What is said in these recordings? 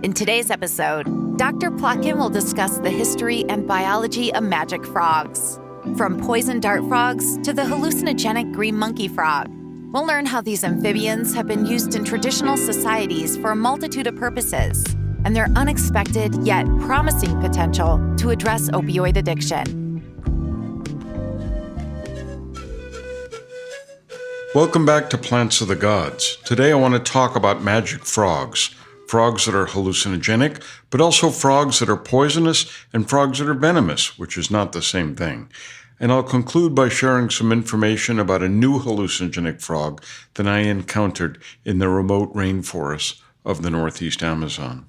In today's episode, Dr. Plotkin will discuss the history and biology of magic frogs. From poison dart frogs to the hallucinogenic green monkey frog, we'll learn how these amphibians have been used in traditional societies for a multitude of purposes, and their unexpected yet promising potential to address opioid addiction. Welcome back to Plants of the Gods. Today I want to talk about magic frogs. Frogs that are hallucinogenic, but also frogs that are poisonous and frogs that are venomous, which is not the same thing. And I'll conclude by sharing some information about a new hallucinogenic frog that I encountered in the remote rainforests of the Northeast Amazon.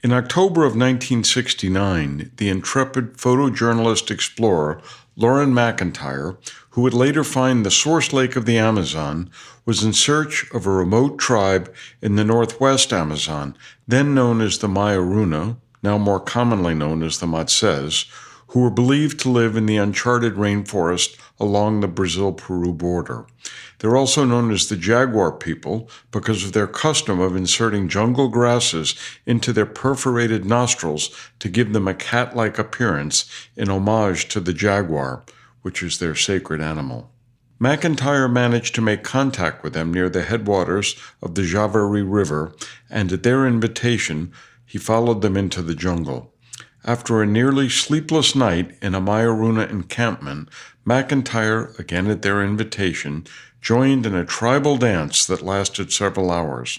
In October of 1969, the intrepid photojournalist explorer Lauren McIntyre, who would later find the source lake of the Amazon, was in search of a remote tribe in the northwest Amazon, then known as the Mayaruna, now more commonly known as the Matses, who were believed to live in the uncharted rainforest along the Brazil-Peru border. They're also known as the jaguar people because of their custom of inserting jungle grasses into their perforated nostrils to give them a cat-like appearance in homage to the jaguar, which is their sacred animal. McIntyre managed to make contact with them near the headwaters of the Javari River, and at their invitation, he followed them into the jungle. After a nearly sleepless night in a Mayaruna encampment, McIntyre, again at their invitation, joined in a tribal dance that lasted several hours.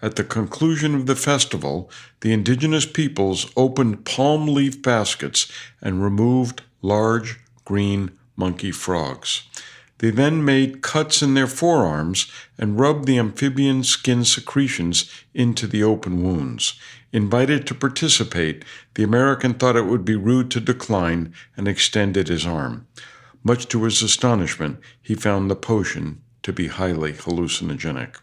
At the conclusion of the festival, the indigenous peoples opened palm leaf baskets and removed large green monkey frogs. They then made cuts in their forearms and rubbed the amphibian skin secretions into the open wounds. Invited to participate, the American thought it would be rude to decline and extended his arm. Much to his astonishment, he found the potion to be highly hallucinogenic.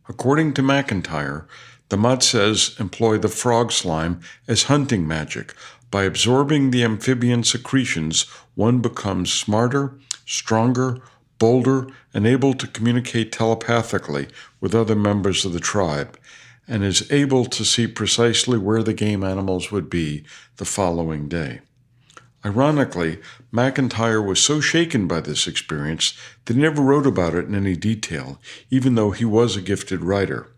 According to McIntyre, the Matses employ the frog slime as hunting magic. By absorbing the amphibian secretions, one becomes smarter, stronger, bolder, and able to communicate telepathically with other members of the tribe, and is able to see precisely where the game animals would be the following day. Ironically, McIntyre was so shaken by this experience that he never wrote about it in any detail, even though he was a gifted writer.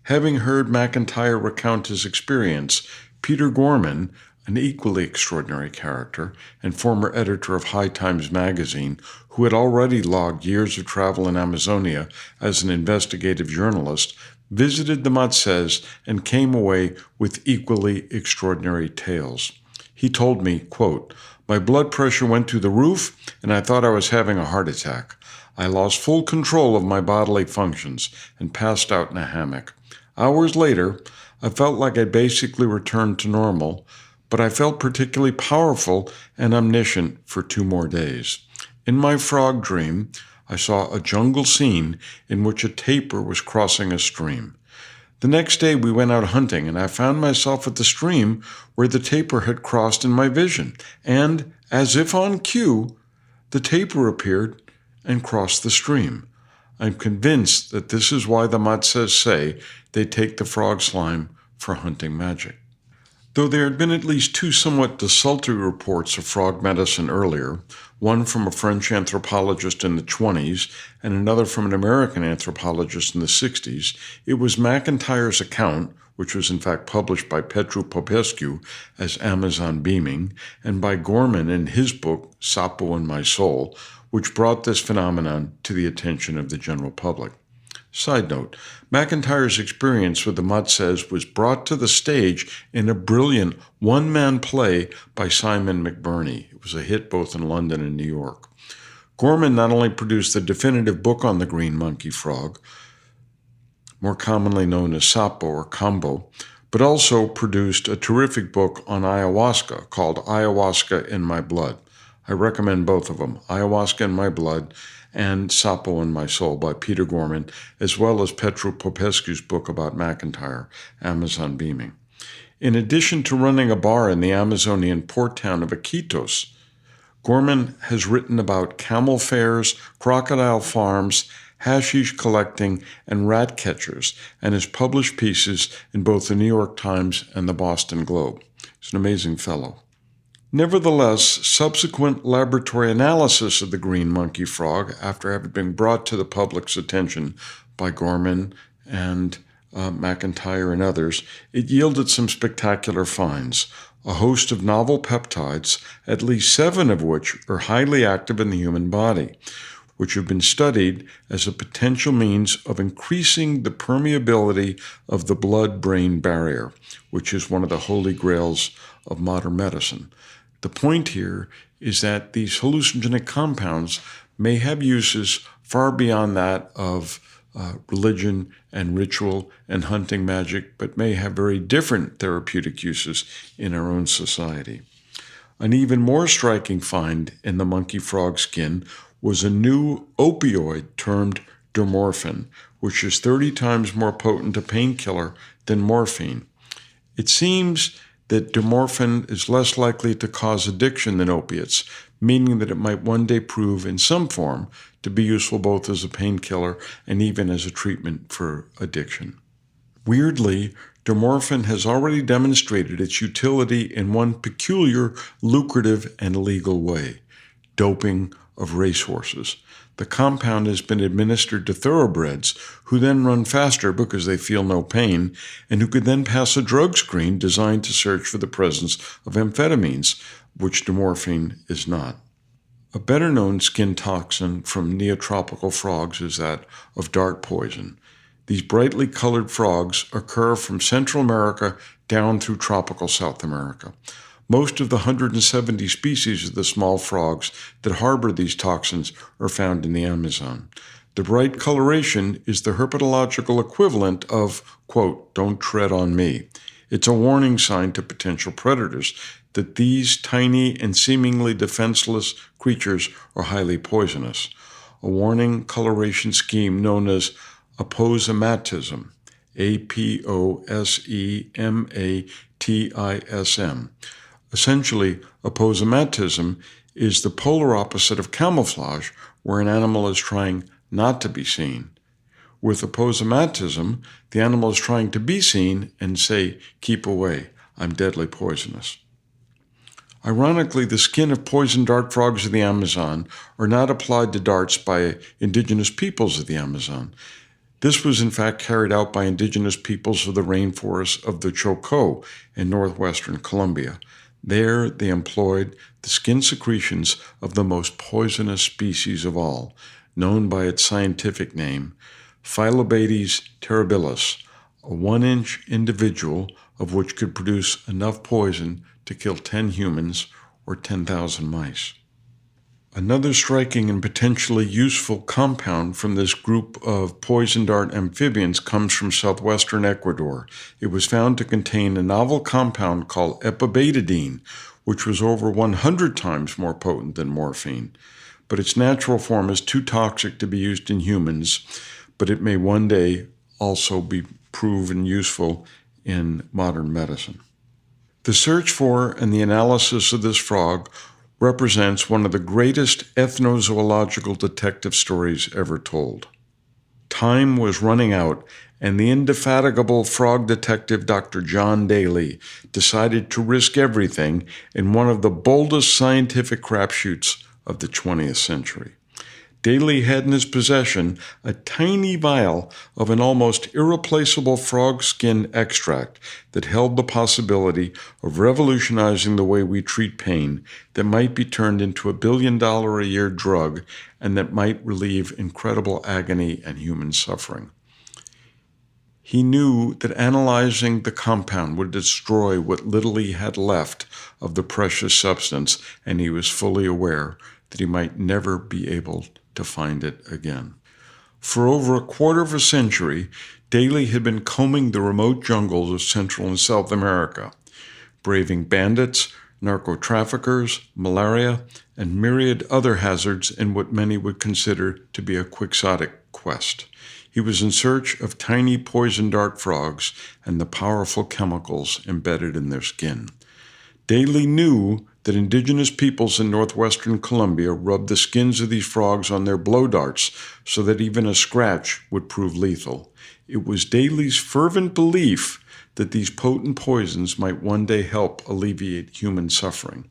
Having heard McIntyre recount his experience, Peter Gorman, an equally extraordinary character and former editor of High Times magazine, who had already logged years of travel in Amazonia as an investigative journalist, visited the Matses and came away with equally extraordinary tales. He told me, quote, "My blood pressure went through the roof and I thought I was having a heart attack. I lost full control of my bodily functions and passed out in a hammock. Hours later, I felt like I'd basically returned to normal, but I felt particularly powerful and omniscient for 2 more days. In my frog dream, I saw a jungle scene in which a tapir was crossing a stream. The next day we went out hunting and I found myself at the stream where the tapir had crossed in my vision. And, as if on cue, the tapir appeared and crossed the stream. I'm convinced that this is why the Matses say they take the frog slime for hunting magic." Though there had been at least 2 somewhat desultory reports of frog medicine earlier, one from a French anthropologist in the 20s and another from an American anthropologist in the 60s, it was McIntyre's account, which was in fact published by Petru Popescu as Amazon Beaming, and by Gorman in his book, Sapo and My Soul, which brought this phenomenon to the attention of the general public. Side note, McIntyre's experience with the Matses was brought to the stage in a brilliant one-man play by Simon McBurney. It was a hit both in London and New York. Gorman not only produced the definitive book on the green monkey frog, more commonly known as Sapo or Kambo, but also produced a terrific book on ayahuasca called Ayahuasca in My Blood. I recommend both of them, Ayahuasca in My Blood and Sapo and My Soul by Peter Gorman, as well as Petru Popescu's book about McIntyre, Amazon Beaming. In addition to running a bar in the Amazonian port town of Iquitos, Gorman has written about camel fairs, crocodile farms, hashish collecting, and rat catchers, and has published pieces in both the New York Times and the Boston Globe. He's an amazing fellow. Nevertheless, subsequent laboratory analysis of the green monkey frog, after having been brought to the public's attention by Gorman and McIntyre and others, it yielded some spectacular finds. A host of novel peptides, at least 7 of which are highly active in the human body, which have been studied as a potential means of increasing the permeability of the blood-brain barrier, which is one of the holy grails of modern medicine. The point here is that these hallucinogenic compounds may have uses far beyond that of religion and ritual and hunting magic, but may have very different therapeutic uses in our own society. An even more striking find in the monkey frog skin was a new opioid termed dermorphin, which is 30 times more potent a painkiller than morphine. It seems that dermorphin is less likely to cause addiction than opiates, meaning that it might one day prove in some form to be useful both as a painkiller and even as a treatment for addiction. Weirdly, dermorphin has already demonstrated its utility in one peculiar, lucrative, and illegal way: doping of racehorses. The compound has been administered to thoroughbreds who then run faster because they feel no pain and who could then pass a drug screen designed to search for the presence of amphetamines, which dermorphin is not. A better-known skin toxin from neotropical frogs is that of dart poison. These brightly colored frogs occur from Central America down through tropical South America. Most of the 170 species of the small frogs that harbor these toxins are found in the Amazon. The bright coloration is the herpetological equivalent of, quote, "don't tread on me." It's a warning sign to potential predators that these tiny and seemingly defenseless creatures are highly poisonous. A warning coloration scheme known as aposematism, aposematism. Essentially, aposematism is the polar opposite of camouflage, where an animal is trying not to be seen. With aposematism, the animal is trying to be seen and say, "Keep away, I'm deadly poisonous." Ironically, the skin of poison dart frogs of the Amazon are not applied to darts by indigenous peoples of the Amazon. This was in fact carried out by indigenous peoples of the rainforest of the Chocó in northwestern Colombia. There they employed the skin secretions of the most poisonous species of all, known by its scientific name, Phyllobates terribilis, a 1-inch individual of which could produce enough poison to kill 10 humans or 10,000 mice. Another striking and potentially useful compound from this group of poison dart amphibians comes from southwestern Ecuador. It was found to contain a novel compound called epibatidine, which was over 100 times more potent than morphine. But its natural form is too toxic to be used in humans, but it may one day also be proven useful in modern medicine. The search for and the analysis of this frog represents one of the greatest ethnozoological detective stories ever told. Time was running out, and the indefatigable frog detective Dr. John Daly decided to risk everything in one of the boldest scientific crapshoots of the 20th century. Daly had in his possession a tiny vial of an almost irreplaceable frog skin extract that held the possibility of revolutionizing the way we treat pain, that might be turned into a $1 billion a year drug and that might relieve incredible agony and human suffering. He knew that analyzing the compound would destroy what little he had left of the precious substance, and he was fully aware that he might never be able to find it again. For over a quarter of a century, Daly had been combing the remote jungles of Central and South America, braving bandits, narco-traffickers, malaria, and myriad other hazards in what many would consider to be a quixotic quest. He was in search of tiny poison dart frogs and the powerful chemicals embedded in their skin. Daly knew that indigenous peoples in northwestern Colombia rubbed the skins of these frogs on their blow darts so that even a scratch would prove lethal. It was Daly's fervent belief that these potent poisons might one day help alleviate human suffering.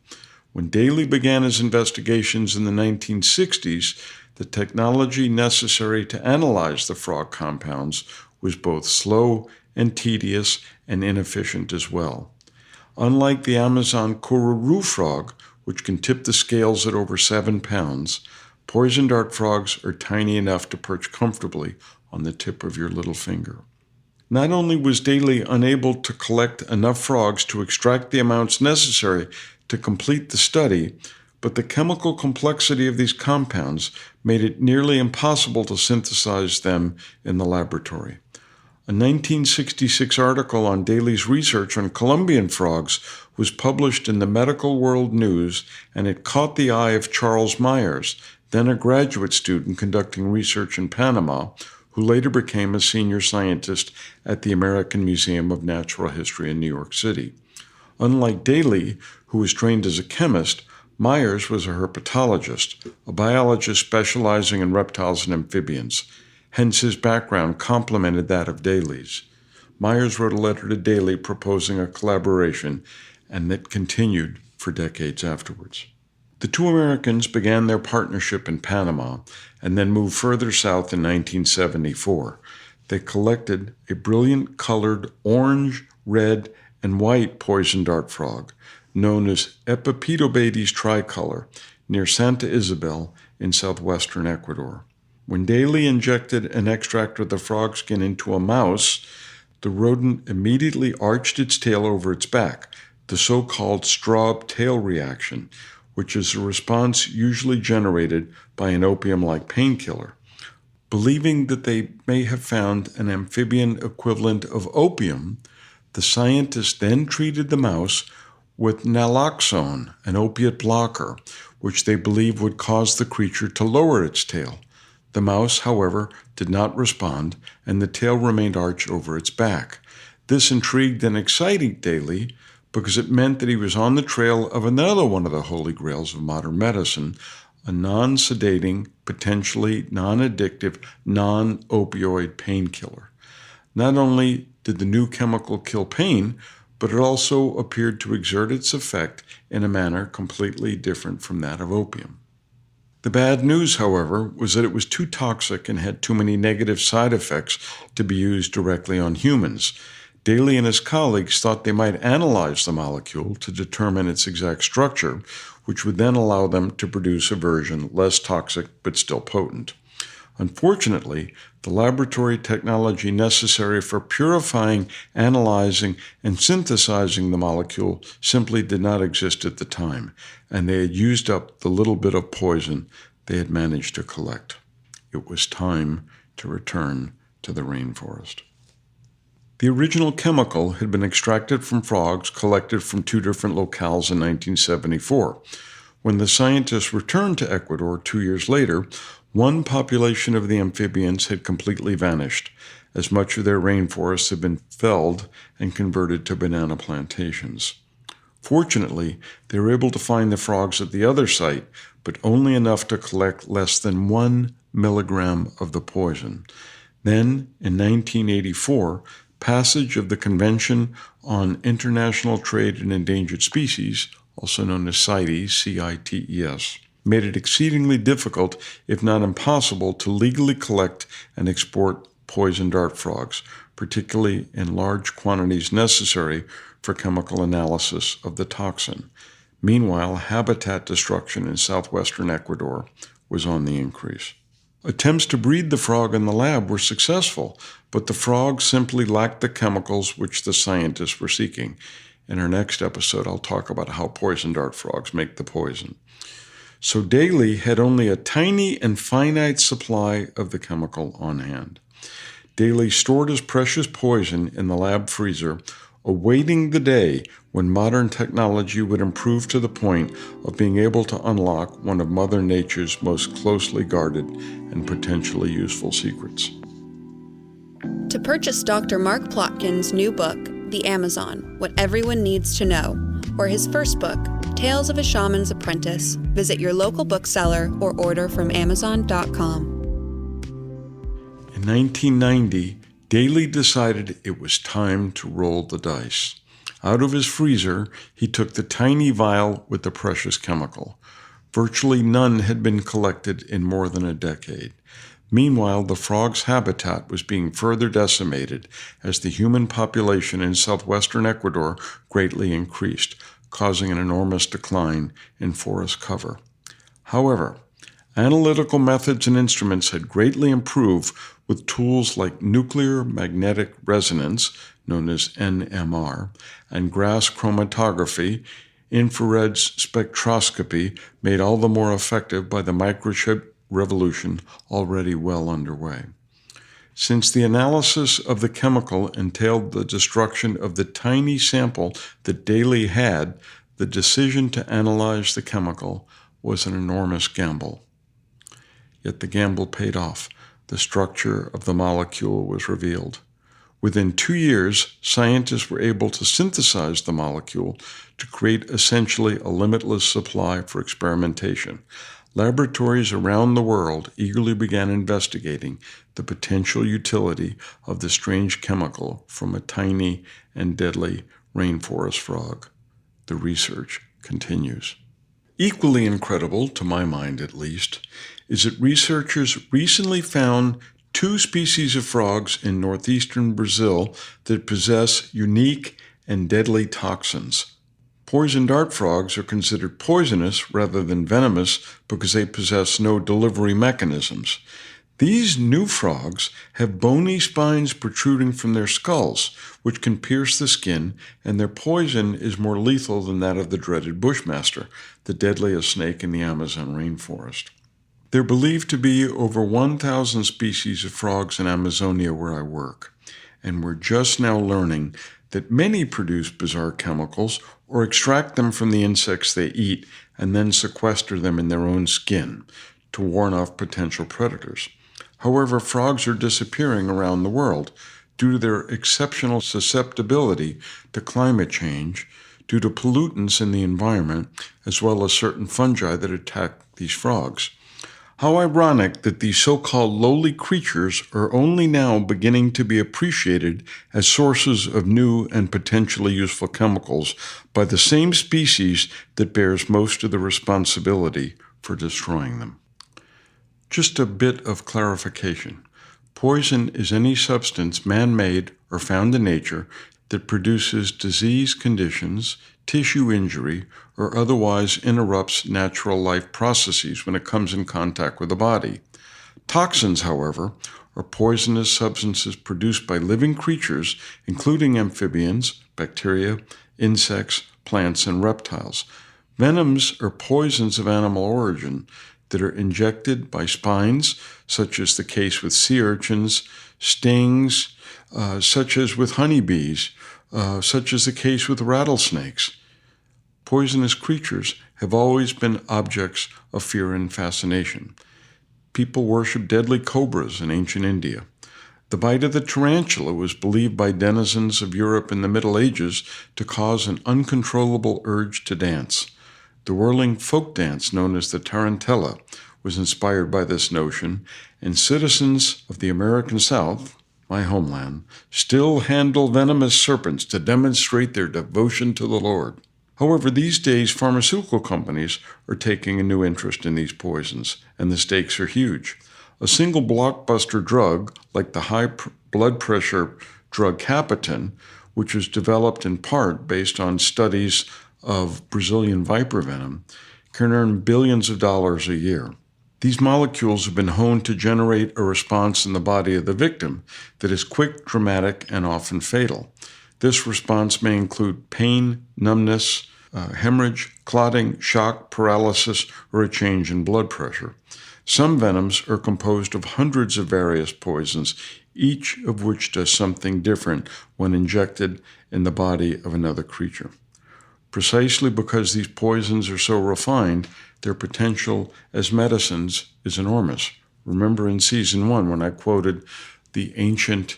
When Daly began his investigations in the 1960s, the technology necessary to analyze the frog compounds was both slow and tedious and inefficient as well. Unlike the Amazon kururu frog, which can tip the scales at over 7 pounds, poison dart frogs are tiny enough to perch comfortably on the tip of your little finger. Not only was Daly unable to collect enough frogs to extract the amounts necessary to complete the study, but the chemical complexity of these compounds made it nearly impossible to synthesize them in the laboratory. A 1966 article on Daly's research on Colombian frogs was published in the Medical World News, and it caught the eye of Charles Myers, then a graduate student conducting research in Panama, who later became a senior scientist at the American Museum of Natural History in New York City. Unlike Daly, who was trained as a chemist, Myers was a herpetologist, a biologist specializing in reptiles and amphibians. Hence, his background complemented that of Daly's. Myers wrote a letter to Daly proposing a collaboration, and that continued for decades afterwards. The two Americans began their partnership in Panama and then moved further south in 1974. They collected a brilliant colored orange, red, and white poison dart frog known as Epipetobades tricolor near Santa Isabel in southwestern Ecuador. When Daly injected an extract of the frog skin into a mouse, the rodent immediately arched its tail over its back, the so-called Straub tail reaction, which is a response usually generated by an opium-like painkiller. Believing that they may have found an amphibian equivalent of opium, the scientists then treated the mouse with naloxone, an opiate blocker, which they believed would cause the creature to lower its tail. The mouse, however, did not respond, and the tail remained arched over its back. This intrigued and excited Daly because it meant that he was on the trail of another one of the holy grails of modern medicine, a non-sedating, potentially non-addictive, non-opioid painkiller. Not only did the new chemical kill pain, but it also appeared to exert its effect in a manner completely different from that of opium. The bad news, however, was that it was too toxic and had too many negative side effects to be used directly on humans. Daly and his colleagues thought they might analyze the molecule to determine its exact structure, which would then allow them to produce a version less toxic but still potent. Unfortunately, the laboratory technology necessary for purifying, analyzing, and synthesizing the molecule simply did not exist at the time, and they had used up the little bit of poison they had managed to collect. It was time to return to the rainforest. The original chemical had been extracted from frogs collected from 2 different locales in 1974. When the scientists returned to Ecuador 2 years later, one population of the amphibians had completely vanished, as much of their rainforests had been felled and converted to banana plantations. Fortunately, they were able to find the frogs at the other site, but only enough to collect less than 1 milligram of the poison. Then, in 1984, passage of the Convention on International Trade in Endangered Species, also known as CITES, CITES, made it exceedingly difficult, if not impossible, to legally collect and export poison dart frogs, particularly in large quantities necessary for chemical analysis of the toxin. Meanwhile, habitat destruction in southwestern Ecuador was on the increase. Attempts to breed the frog in the lab were successful, but the frog simply lacked the chemicals which the scientists were seeking. In our next episode, I'll talk about how poison dart frogs make the poison. So Daly had only a tiny and finite supply of the chemical on hand. Daly stored his precious poison in the lab freezer, awaiting the day when modern technology would improve to the point of being able to unlock one of Mother Nature's most closely guarded and potentially useful secrets. To purchase Dr. Mark Plotkin's new book, The Amazon, What Everyone Needs to Know, or his first book, Tales of a Shaman's Apprentice. Visit your local bookseller or order from Amazon.com. In 1990, Daly decided it was time to roll the dice. Out of his freezer, he took the tiny vial with the precious chemical. Virtually none had been collected in more than a decade. Meanwhile, the frog's habitat was being further decimated as the human population in southwestern Ecuador greatly increased, causing an enormous decline in forest cover. However, analytical methods and instruments had greatly improved with tools like nuclear magnetic resonance, known as NMR, and grass chromatography. Infrared spectroscopy made all the more effective by the microchip revolution already well underway. Since the analysis of the chemical entailed the destruction of the tiny sample that Daly had, the decision to analyze the chemical was an enormous gamble. Yet the gamble paid off. The structure of the molecule was revealed. Within 2 years, scientists were able to synthesize the molecule to create essentially a limitless supply for experimentation. Laboratories around the world eagerly began investigating the potential utility of the strange chemical from a tiny and deadly rainforest frog. The research continues. Equally incredible, to my mind at least, is that researchers recently found 2 species of frogs in northeastern Brazil that possess unique and deadly toxins. Poison dart frogs are considered poisonous rather than venomous because they possess no delivery mechanisms. These new frogs have bony spines protruding from their skulls, which can pierce the skin, and their poison is more lethal than that of the dreaded bushmaster, the deadliest snake in the Amazon rainforest. There are believed to be over 1,000 species of frogs in Amazonia where I work, and we're just now learning that many produce bizarre chemicals or extract them from the insects they eat and then sequester them in their own skin to warn off potential predators. However, frogs are disappearing around the world due to their exceptional susceptibility to climate change, due to pollutants in the environment, as well as certain fungi that attack these frogs. How ironic that these so-called lowly creatures are only now beginning to be appreciated as sources of new and potentially useful chemicals by the same species that bears most of the responsibility for destroying them. Just a bit of clarification. Poison is any substance man-made or found in nature that produces disease conditions, tissue injury, or otherwise interrupts natural life processes when it comes in contact with the body. Toxins, however, are poisonous substances produced by living creatures, including amphibians, bacteria, insects, plants, and reptiles. Venoms are poisons of animal origin that are injected by spines, such as the case with sea urchins, stings, such as with honeybees, such as the case with rattlesnakes. Poisonous creatures have always been objects of fear and fascination. People worship deadly cobras in ancient India. The bite of the tarantula was believed by denizens of Europe in the Middle Ages to cause an uncontrollable urge to dance. The whirling folk dance known as the tarantella was inspired by this notion, and citizens of the American South, my homeland, still handle venomous serpents to demonstrate their devotion to the Lord. However, these days, pharmaceutical companies are taking a new interest in these poisons, and the stakes are huge. A single blockbuster drug, like the high blood pressure drug Capitan, which was developed in part based on studies of Brazilian viper venom, can earn billions of dollars a year. These molecules have been honed to generate a response in the body of the victim that is quick, dramatic, and often fatal. This response may include pain, numbness, hemorrhage, clotting, shock, paralysis, or a change in blood pressure. Some venoms are composed of hundreds of various poisons, each of which does something different when injected in the body of another creature. Precisely because these poisons are so refined, their potential as medicines is enormous. Remember in season 1 when I quoted the ancient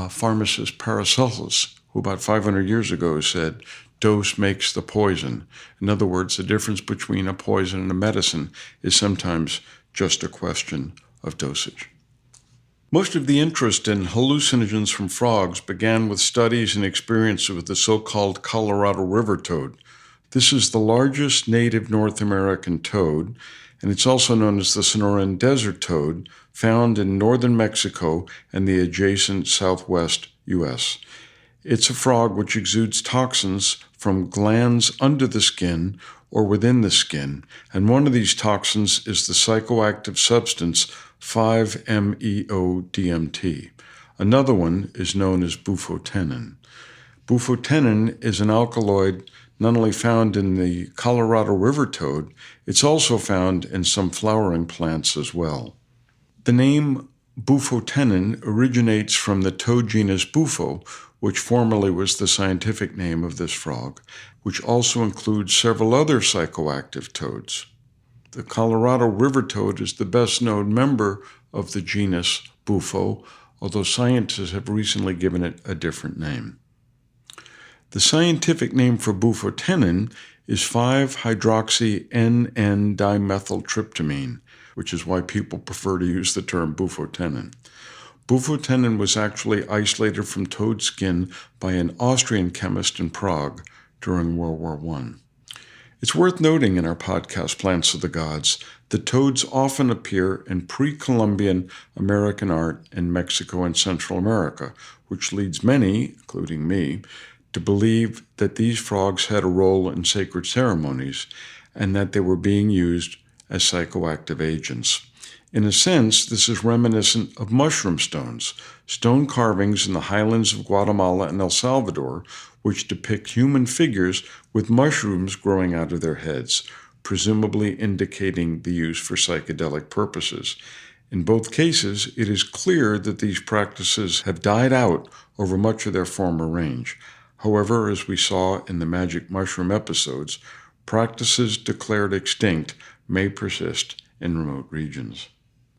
pharmacist Paracelsus, who about 500 years ago said, dose makes the poison. In other words, the difference between a poison and a medicine is sometimes just a question of dosage. Most of the interest in hallucinogens from frogs began with studies and experiences with the so-called Colorado River toad. This is the largest native North American toad, and it's also known as the Sonoran Desert toad, found in northern Mexico and the adjacent southwest U.S. It's a frog which exudes toxins from glands under the skin or within the skin, and one of these toxins is the psychoactive substance 5-MeO-DMT. Another one is known as bufotenin. Bufotenin is an alkaloid not only found in the Colorado River toad, it's also found in some flowering plants as well. The name bufotenin originates from the toad genus Bufo, which formerly was the scientific name of this frog, which also includes several other psychoactive toads. The Colorado River toad is the best-known member of the genus Bufo, although scientists have recently given it a different name. The scientific name for bufotenin is 5-hydroxy-N,N-dimethyltryptamine, which is why people prefer to use the term bufotenin. Bufotenin was actually isolated from toad skin by an Austrian chemist in Prague during World War I. It's worth noting in our podcast, Plants of the Gods, that toads often appear in pre-Columbian American art in Mexico and Central America, which leads many, including me, to believe that these frogs had a role in sacred ceremonies and that they were being used as psychoactive agents. In a sense, this is reminiscent of mushroom stones, stone carvings in the highlands of Guatemala and El Salvador, which depict human figures with mushrooms growing out of their heads, presumably indicating the use for psychedelic purposes. In both cases, it is clear that these practices have died out over much of their former range. However, as we saw in the magic mushroom episodes, practices declared extinct may persist in remote regions.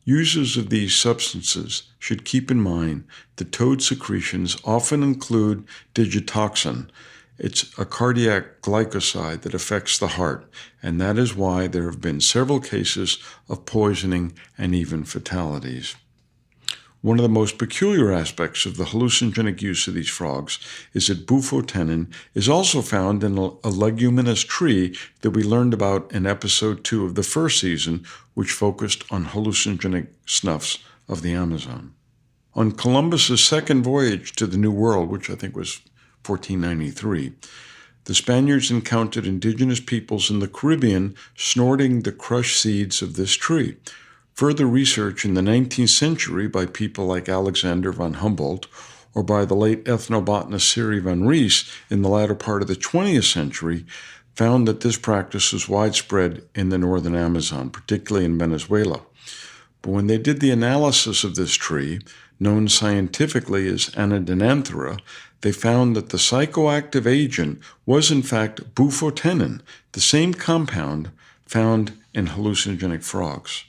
Users of these substances should keep in mind that toad secretions often include digitoxin. It's a cardiac glycoside that affects the heart, and that is why there have been several cases of poisoning and even fatalities. One of the most peculiar aspects of the hallucinogenic use of these frogs is that bufotenin is also found in a leguminous tree that we learned about in episode 2 of the first season, which focused on hallucinogenic snuffs of the Amazon. On Columbus's second voyage to the New World, which I think was 1493, the Spaniards encountered indigenous peoples in the Caribbean snorting the crushed seeds of this tree. Further research in the 19th century by people like Alexander von Humboldt or by the late ethnobotanist Siri van Ries in the latter part of the 20th century found that this practice was widespread in the northern Amazon, particularly in Venezuela. But when they did the analysis of this tree, known scientifically as Anadenanthera, they found that the psychoactive agent was in fact bufotenin, the same compound found in hallucinogenic frogs.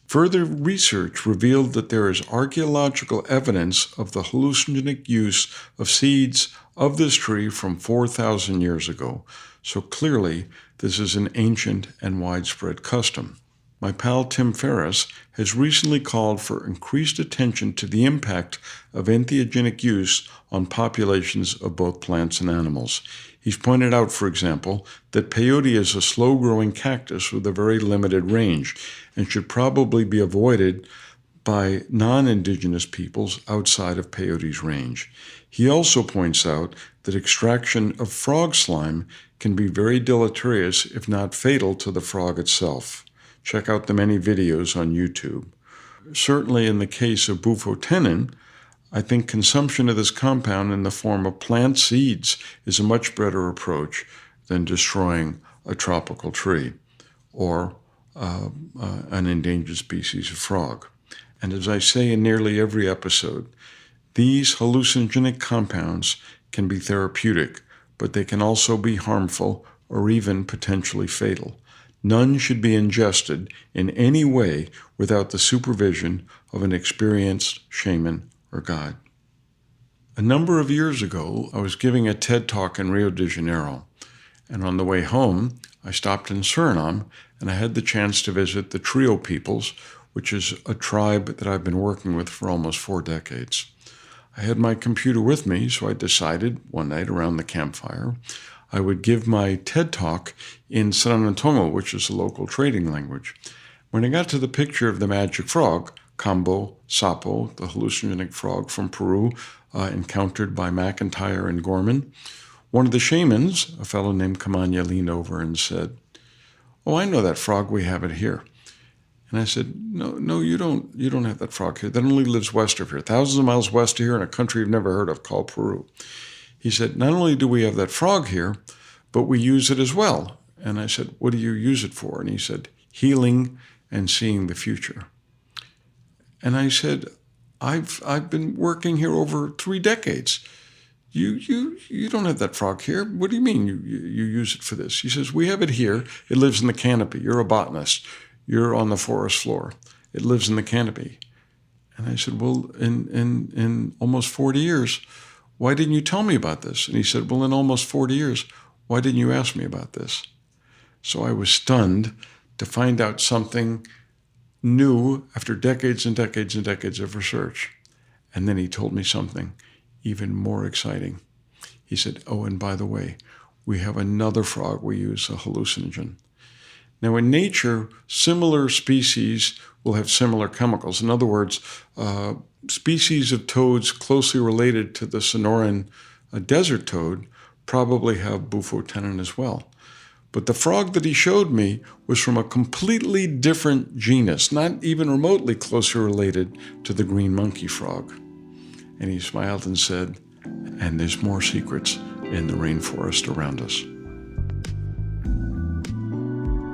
Further research revealed that there is archaeological evidence of the hallucinogenic use of seeds of this tree from 4,000 years ago, so clearly this is an ancient and widespread custom. My pal Tim Ferriss has recently called for increased attention to the impact of entheogenic use on populations of both plants and animals. He's pointed out, for example, that peyote is a slow-growing cactus with a very limited range and should probably be avoided by non-indigenous peoples outside of peyote's range. He also points out that extraction of frog slime can be very deleterious, if not fatal, to the frog itself. Check out the many videos on YouTube. Certainly in the case of bufotenin, I think consumption of this compound in the form of plant seeds is a much better approach than destroying a tropical tree or an endangered species of frog. And as I say in nearly every episode, these hallucinogenic compounds can be therapeutic, but they can also be harmful or even potentially fatal. None should be ingested in any way without the supervision of an experienced shaman or guide. A number of years ago, I was giving a TED Talk in Rio de Janeiro. And on the way home, I stopped in Suriname, and I had the chance to visit the Trio peoples, which is a tribe that I've been working with for almost 4 decades. I had my computer with me, so I decided one night around the campfire I would give my TED Talk in Sranan-Tongo, which is a local trading language. When I got to the picture of the magic frog, Cambo Sapo, the hallucinogenic frog from Peru, encountered by McIntyre and Gorman, one of the shamans, a fellow named Kamanya, leaned over and said, "Oh, I know that frog. We have it here." And I said, No, you don't have that frog here. That only lives west of here, thousands of miles west of here in a country you've never heard of called Peru. He said, "Not only do we have that frog here, but we use it as well." And I said, "What do you use it for?" And he said, "Healing and seeing the future." And I said, I've been working here over 3 decades. You don't have that frog here. What do you mean you use it for this? He says, "We have it here. It lives in the canopy. You're a botanist. You're on the forest floor. It lives in the canopy." And I said, "Well, in almost 40 years, why didn't you tell me about this?" And he said, "Well, in almost 40 years, why didn't you ask me about this?" So I was stunned to find out something new after decades and decades and decades of research. And then he told me something even more exciting. He said, "Oh, and by the way, we have another frog we use, a hallucinogen." Now, in nature, similar species will have similar chemicals. In other words, species of toads closely related to the Sonoran desert toad probably have bufotenin as well. But the frog that he showed me was from a completely different genus, not even remotely closely related to the green monkey frog. And he smiled and said, "And there's more secrets in the rainforest around us."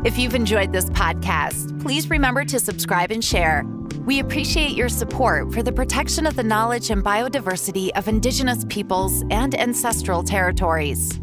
If you've enjoyed this podcast, please remember to subscribe and share. We appreciate your support for the protection of the knowledge and biodiversity of Indigenous peoples and ancestral territories.